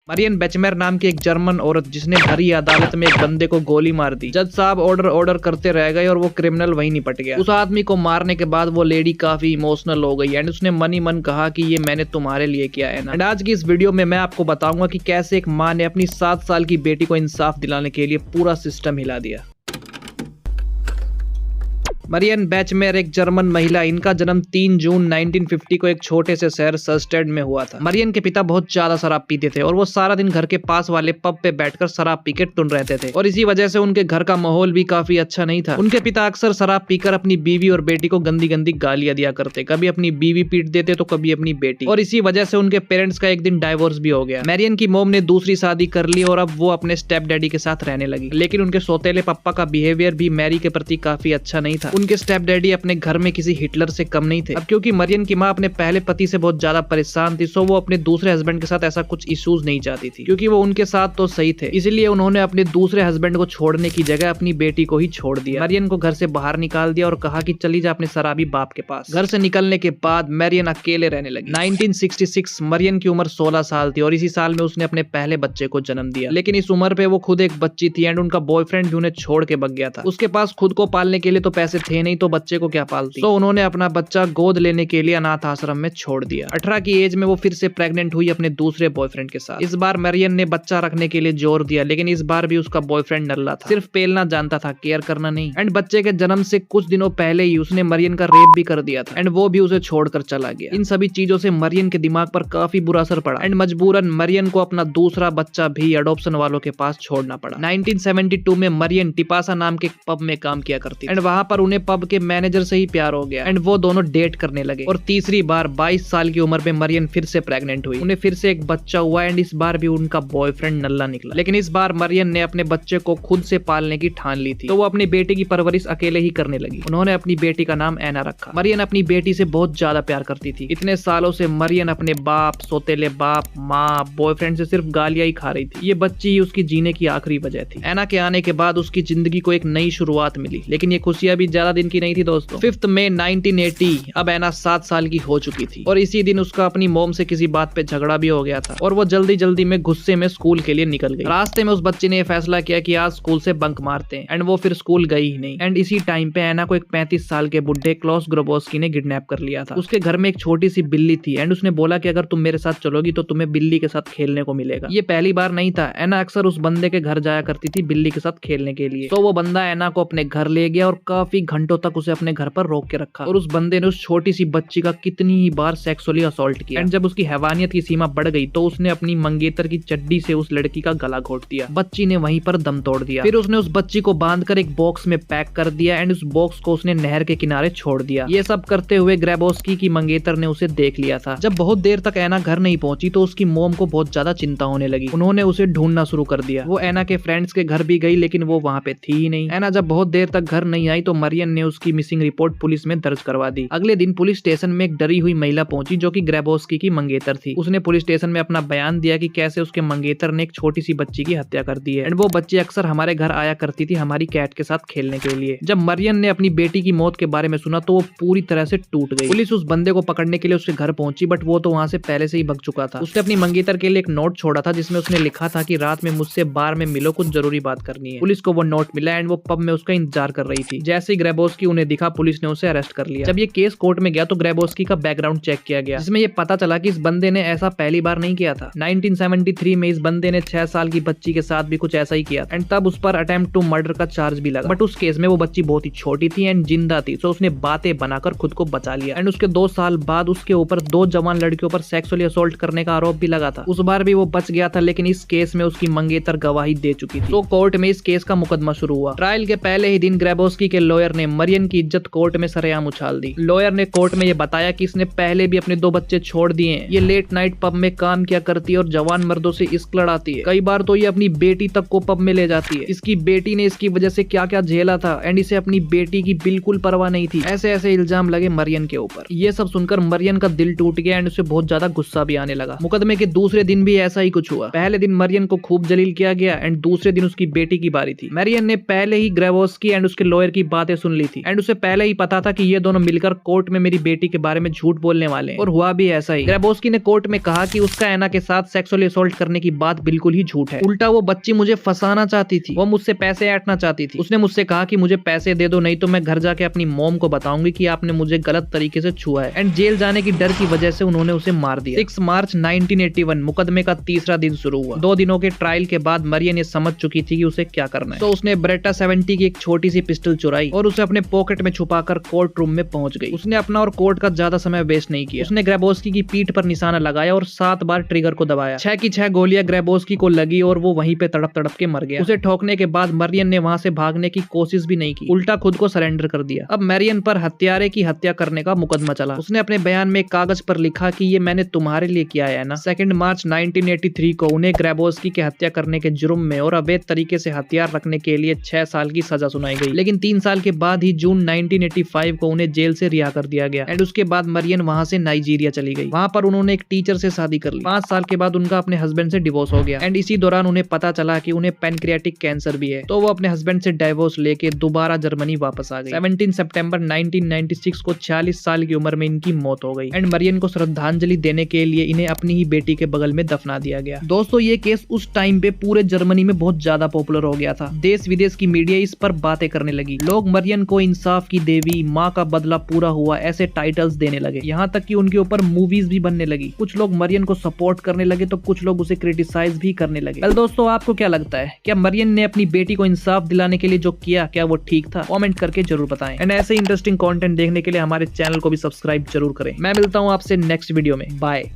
Marion बेचमेर नाम की एक जर्मन औरत जिसने भरी अदालत में एक बंदे को गोली मार दी। जज साहब ऑर्डर करते रह गए और वो क्रिमिनल वहीं निपट गया। उस आदमी को मारने के बाद वो लेडी काफी इमोशनल हो गई एंड उसने मन ही मन कहा कि ये मैंने तुम्हारे लिए किया है ना। एंड आज की इस वीडियो में मैं आपको बताऊंगा कि कैसे एक माँ ने अपनी 7 साल की बेटी को इंसाफ दिलाने के लिए पूरा सिस्टम हिला दिया। मरियन बेचमेर एक जर्मन महिला, इनका जन्म 3 जून 1950 को एक छोटे से शहर सस्टेड में हुआ था। मरियन के पिता बहुत ज्यादा शराब पीते थे और वो सारा दिन घर के पास वाले पब पे बैठकर शराब पी के टुन रहते थे और इसी वजह से उनके घर का माहौल भी काफी अच्छा नहीं था। उनके पिता अक्सर शराब पीकर अपनी बीवी और बेटी को गंदी गंदी गालियां दिया करते, कभी अपनी बीवी पीट देते तो कभी अपनी बेटी, और इसी वजह से उनके पेरेंट्स का एक दिन डाइवोर्स भी हो गया। मरियन की मोम ने दूसरी शादी कर ली और अब वो अपने स्टेप डैडी के साथ रहने लगी, लेकिन उनके सौतेले पप्पा का बिहेवियर भी मैरी के प्रति काफी अच्छा नहीं था। उनके स्टेप डैडी अपने घर में किसी हिटलर से कम नहीं थे। अब क्योंकि मरियन की माँ अपने पहले पति से बहुत ज्यादा परेशान थी, सो वो अपने दूसरे हस्बैंड के साथ ऐसा कुछ इश्यूज नहीं चाहती थी, क्योंकि वो उनके साथ तो सही थे। इसलिए उन्होंने अपने दूसरे हस्बैंड को छोड़ने की जगह अपनी बेटी को ही छोड़ दिया। मरियन को घर से बाहर निकाल दिया और कहा कि चली जा अपने शराबी बाप के पास। घर से निकलने के बाद मरियन अकेले रहने लगी। 1966 मरियन की उम्र 16 साल थी और इसी साल में उसने अपने पहले बच्चे को जन्म दिया। लेकिन इस उम्र पे वो खुद एक बच्ची थी एंड उनका बॉयफ्रेंड भी उन्हें छोड़ के भाग गया था। उसके पास खुद को पालने के लिए तो पैसे थे नहीं, तो बच्चे को क्या पालती। तो उन्होंने अपना बच्चा गोद लेने के लिए अनाथ आश्रम में छोड़ दिया। 18 की एज में वो फिर से प्रेग्नेंट हुई अपने दूसरे बॉयफ्रेंड के साथ। इस बार मरियन ने बच्चा रखने के लिए जोर दिया, लेकिन इस बार भी उसका बॉयफ्रेंड नल्ला था, सिर्फ पेलना जानता था, केयर करना नहीं। एंड बच्चे के जन्म से कुछ दिनों पहले ही उसने मरियन का रेप भी कर दिया था एंड वो भी उसे छोड़कर चला गया। इन सभी चीजों से मरियन के दिमाग पर काफी बुरा असर पड़ा एंड मजबूरन मरियन को अपना दूसरा बच्चा भी अडॉप्शन वालों के पास छोड़ना पड़ा। 1972 में मरियन टिपासा नाम के पब में काम किया करती एंड वहां पर उन्हें पब के मैनेजर से ही प्यार हो गया एंड वो दोनों डेट करने लगे। और तीसरी बार 22 साल की उम्र में मरियन फिर से प्रेग्नेंट हुई। उन्हें फिर से एक बच्चा हुआ एंड इस बार भी उनका बॉयफ्रेंड नल्ला निकला। लेकिन इस बार मरियन ने अपने बच्चे को खुद से पालने की ठान ली थी, तो वो अपनी बेटी की परवरिश अकेले ही करने लगी। उन्होंने अपनी बेटी का नाम एना रखा। मरियन अपनी बेटी से बहुत ज्यादा प्यार करती थी। इतने सालों से मरियन अपने बाप, सौतेले बाप, माँ, बॉयफ्रेंड से सिर्फ गालियां ही खा रही थी। ये बच्ची ही उसकी जीने की आखिरी वजह थी। एना के आने के बाद उसकी जिंदगी को एक नई शुरुआत मिली, लेकिन ये खुशियां भी ज्यादा दिन की नहीं थी दोस्तों। 5 मई 1980 अब एना 7 साल की हो चुकी थी और इसी दिन उसका अपनी मोम से किसी बात पे झगड़ा भी हो गया था और वो जल्दी जल्दी में गुस्से में स्कूल के लिए निकल गई। रास्ते में उस बच्चे ने यह फैसला किया कि आज स्कूल से बंक मारते हैं एंड वो फिर स्कूल गई ही नहीं। एंड इसी टाइम पे एना को एक 35 साल के बुड्ढे क्लॉस ग्रोबोस्की ने किडनैप कर लिया था। उसके घर में एक छोटी सी बिल्ली थी एंड उसने बोला कि अगर तुम मेरे साथ चलोगी तो तुम्हें बिल्ली के साथ खेलने को मिलेगा। ये पहली बार नहीं था, एना अक्सर उस बंदे के घर जाया करती थी बिल्ली के साथ खेलने के लिए। तो वो बंदा एना को अपने घर ले गया और काफी घंटों तक उसे अपने घर पर रोक के रखा और उस बंदे ने उस छोटी सी बच्ची का कितनी ही बार सेक्सुअली असॉल्ट किया एंड जब उसकी हैवानियत की सीमा बढ़ गई तो उसने अपनी मंगेतर की चड्डी से उस लड़की का गला घोट दिया। बच्ची ने वहीं पर दम तोड़ दिया। फिर उसने उस बच्ची को बांधकर एक बॉक्स में पैक कर दिया एंड उस बॉक्स को उसने नहर के किनारे छोड़ दिया। ये सब करते हुए ग्रेबोस्की की मंगेतर ने उसे देख लिया था। जब बहुत देर तक एना घर नहीं पहुंची तो उसकी मोम को बहुत ज्यादा चिंता होने लगी। उन्होंने उसे ढूंढना शुरू कर दिया। वो एना के फ्रेंड्स के घर भी गई, लेकिन वो वहाँ पे थी ही नहीं। एना जब बहुत देर तक घर नहीं आई तो मरियन ने उसकी मिसिंग रिपोर्ट पुलिस में दर्ज करवा दी। अगले दिन पुलिस स्टेशन में एक डरी हुई महिला पहुंची जो कि ग्रेबोस्की की मंगेतर थी। उसने पुलिस स्टेशन में अपना बयान दिया कि कैसे उसके मंगेतर ने एक छोटी सी बच्ची की हत्या कर दी है एंड वो बच्ची अक्सर हमारे घर आया करती थी हमारी कैट के साथ खेलने के लिए। जब मरियन ने अपनी बेटी की मौत के बारे में सुना तो वो पूरी तरह से टूट गई। पुलिस उस बंदे को पकड़ने के लिए उसके घर पहुंची, बट वो तो वहाँ से पहले से ही भाग चुका था। उसने अपनी मंगेतर के लिए एक नोट छोड़ा था जिसमें उसने लिखा था कि रात में मुझसे बार में मिलो, कुछ जरूरी बात करनी है। पुलिस को वो नोट मिला एंड वो पब में उसका इंतजार कर रही थी। जैसे ही ग्रेबोस्की उन्हें दिखा पुलिस ने उसे अरेस्ट कर लिया। जब ये केस कोर्ट में गया तो ग्रेबोस्की का बैकग्राउंड चेक किया गया, जिसमें ये पता चला कि इस बंदे ने ऐसा पहली बार नहीं किया था। 1973 में इस बंदे ने 6 साल की बच्ची के साथ भी कुछ ऐसा ही किया एंड तब उस पर अटेम्प्ट टू मर्डर का चार्ज भी लगा। बट उस केस में वो बच्ची बहुत ही छोटी थी एंड जिंदा थी, तो उसने बातें बनाकर खुद को बचा लिया एंड उसके 2 साल बाद उसके ऊपर 2 जवान लड़कियों पर सेक्सुअली असॉल्ट करने का आरोप भी लगा था। उस बार भी वो बच गया था, लेकिन इस केस में उसकी मंगेतर गवाही दे चुकी थी। तो कोर्ट में इस केस का मुकदमा शुरू हुआ। ट्रायल के पहले ही दिन ग्रेबोस्की के लॉयर ने मरियन की इज्जत कोर्ट में सरेआम उछाल दी। लॉयर ने कोर्ट में ये बताया कि इसने पहले भी अपने 2 बच्चे छोड़ दिए हैं। ये लेट नाइट पब में काम किया करती है और जवान मर्दों से इश्क लड़ाती है। कई बार तो ये अपनी बेटी तक को पब में ले जाती है। इसकी बेटी ने इसकी वजह से क्या क्या झेला था एंड इसे अपनी बेटी की बिल्कुल परवाह नहीं थी। ऐसे ऐसे इल्जाम लगे मरियन के ऊपर। ये सब सुनकर मरियन का दिल टूट गया एंड उसे बहुत ज्यादा गुस्सा भी आने लगा। मुकदमे के दूसरे दिन भी ऐसा ही कुछ हुआ। पहले दिन मरियन को खूब जलील किया गया एंड दूसरे दिन उसकी बेटी की बारी थी। मरियन ने पहले ही ग्रेबोस्की एंड उसके लॉयर की बातें सुन ली थी एंड उसे पहले ही पता था कि ये दोनों मिलकर कोर्ट में मेरी बेटी के बारे में झूठ बोलने वाले हैं और हुआ भी ऐसा ही। ग्रैबोस्की ने कोर्ट में कहा कि उसका एना के साथ सेक्सुअली असॉल्ट करने की बात बिल्कुल ही झूठ है। उल्टा वो बच्ची मुझे फंसाना चाहती थी, वो मुझसे पैसे ऐंठना चाहती थी। उसने मुझसे कहा कि मुझे पैसे दे दो नहीं तो मैं घर जाके अपनी मॉम को बताऊंगी कि आपने मुझे गलत तरीके से छुआ है एंड जेल जाने की डर की वजह से उन्होंने उसे मार दिया। 6 मार्च 1981 मुकदमे का तीसरा दिन शुरू हुआ। 2 दिनों के ट्रायल के बाद मरियम ये समझ चुकी थी कि उसे क्या करना है, तो उसने ब्रेटा 70 की एक छोटी सी पिस्टल चुराई और उसे अपने पॉकेट में छुपाकर कोर्ट रूम में पहुंच गई। उसने अपना और कोर्ट का ज्यादा समय वेस्ट नहीं किया। उसने ग्रैबोस्की की पीठ पर निशाना लगाया और 7 बार ट्रिगर को दबाया। 6 की 6 गोलियां ग्रैबोस्की को लगी और वो वहीं पे तड़प तड़प के मर गया। उसे ठोकने के बाद मरियम ने वहां से भागने की कोशिश भी नहीं की, उल्टा खुद को सरेंडर कर दिया। अब मरियम पर हत्यारे की हत्या करने का मुकदमा चला। उसने अपने बयान में एक कागज पर लिखा कि ये मैंने तुम्हारे लिए किया है ना। 2 मार्च 1983 को उन्हें ग्रैबोस्की की हत्या करने के जुर्म में और अवैध तरीके से हथियार रखने के लिए 6 साल की सजा सुनाई गई। लेकिन 3 साल के बाद ही जून 1985 को उन्हें जेल से रिहा कर दिया गया एंड उसके बाद मरियम वहां से नाइजीरिया चली गई। वहां पर उन्होंने एक टीचर से शादी कर ली। 5 साल के बाद उनका अपने हस्बैंड से डिवोर्स हो गया एंड इसी दौरान उन्हें पता चला कि उन्हें पैनक्रियाटिक कैंसर भी है, तो वो अपने हस्बैंड से डिवोर्स लेके दोबारा जर्मनी वापस आ गई। 17 सितंबर 1996 को 46 साल की उम्र में इनकी मौत हो गई एंड मरियम को श्रद्धांजलि देने के लिए इन्हें अपनी ही बेटी के बगल में दफना दिया गया। दोस्तों ये केस उस टाइम पे पूरे जर्मनी में बहुत ज्यादा पॉपुलर हो गया था। देश विदेश की मीडिया इस पर बातें करने लगी। लोग मरियम को इंसाफ की देवी, माँ का बदला पूरा हुआ ऐसे टाइटल्स देने लगे। यहाँ तक कि उनके ऊपर मूवीज भी बनने लगी। कुछ लोग मरियम को सपोर्ट करने लगे तो कुछ लोग उसे क्रिटिसाइज भी करने लगे। कल दोस्तों आपको क्या लगता है, क्या मरियम ने अपनी बेटी को इंसाफ दिलाने के लिए जो किया क्या वो ठीक था? कमेंट करके जरूर बताएं एंड ऐसे इंटरेस्टिंग कंटेंट देखने के लिए हमारे चैनल को भी सब्सक्राइब जरूर करें। मैं मिलता हूँ आपसे नेक्स्ट वीडियो में। बाय।